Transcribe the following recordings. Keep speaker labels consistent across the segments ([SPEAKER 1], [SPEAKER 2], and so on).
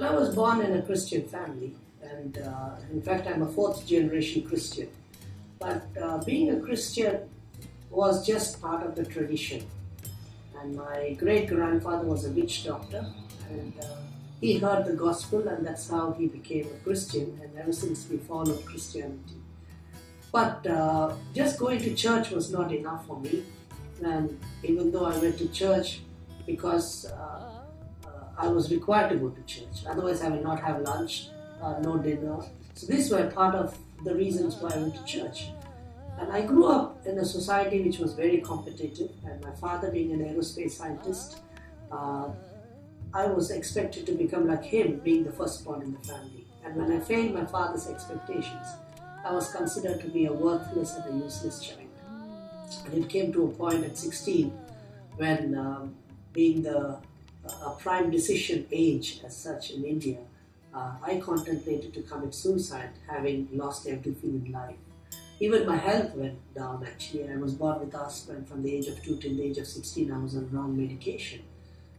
[SPEAKER 1] Well, I was born in a Christian family, and in fact, I'm a fourth generation Christian. But being a Christian was just part of the tradition. And my great grandfather was a witch doctor, and he heard the gospel, and that's how he became a Christian. And ever since we followed Christianity. But just going to church was not enough for me. And even though I went to church because I was required to go to church, otherwise I will not have lunch, no dinner. So these were part of the reasons why I went to church. And I grew up in a society which was very competitive, and my father being an aerospace scientist, I was expected to become like him, being the firstborn in the family. And when I failed my father's expectations, I was considered to be a worthless and a useless child. And it came to a point at 16 when, being the prime decision age as such in India, I contemplated to commit suicide, having lost everything in life. Even my health went down actually. I was born with asthma, and from the age of 2 till the age of 16 I was on wrong medication.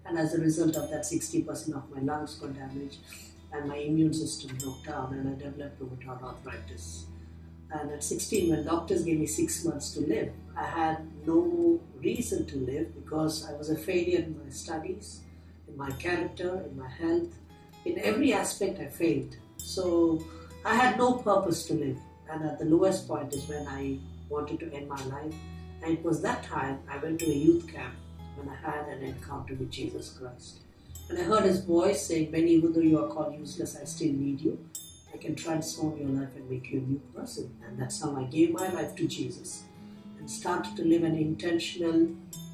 [SPEAKER 1] And as a result of that, 60% of my lungs got damaged and my immune system broke down, and I developed rheumatoid arthritis. And at 16, when doctors gave me 6 months to live, I had no reason to live because I was a failure in my studies, in my character, in my health. In every aspect I failed. So I had no purpose to live. And at the lowest point is when I wanted to end my life. And it was that time I went to a youth camp when I had an encounter with Jesus Christ. And I heard his voice saying, "Benny, even though you are called useless, I still need you. I can transform your life and make you a new person." And that's how I gave my life to Jesus and started to live an intentional,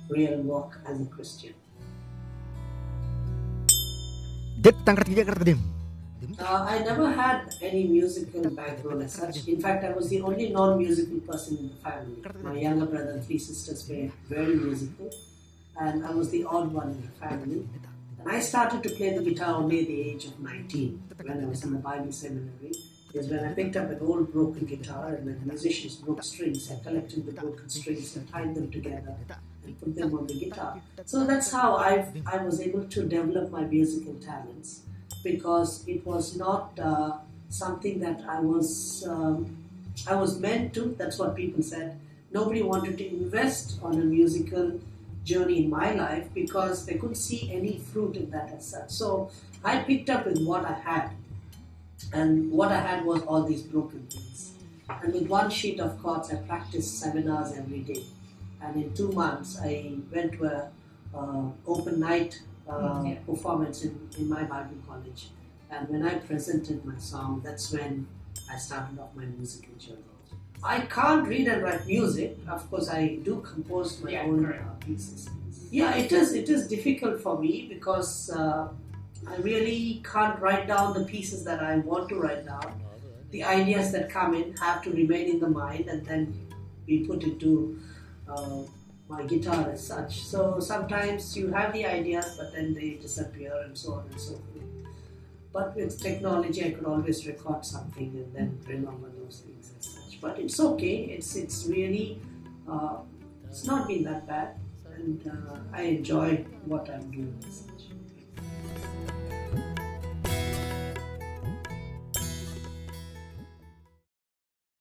[SPEAKER 1] real walk as a Christian. I never had any musical background as such. In fact, I was the only non-musical person in the family. My younger brother and 3 sisters were very musical, and I was the odd one in the family. And I started to play the guitar only at the age of 19, when I was in the Bible seminary. Is when I picked up an old broken guitar, and when musicians broke strings, I collected the broken strings and tied them together and put them on the guitar. So that's how I was able to develop my musical talents, because it was not something that I was meant to. That's what people said. Nobody wanted to invest on a musical journey in my life because they couldn't see any fruit in that as such. So I picked up with what I had, and what I had was all these broken things. And with one sheet of chords, I practiced seminars every day. And in 2 months, I went to a open night performance in my Bible college. And when I presented my song, that's when I started off my musical journey. I can't read and write music. Of course, I do compose my own pieces. Yeah, it is difficult for me because I really can't write down the pieces that I want to write down. The ideas that come in have to remain in the mind and then be put into my guitar as such. So sometimes you have the ideas, but then they disappear and so on and so forth. But with technology, I could always record something and then remember those things as such. But it's okay. It's really, it's not been that bad, and I enjoy what I'm doing.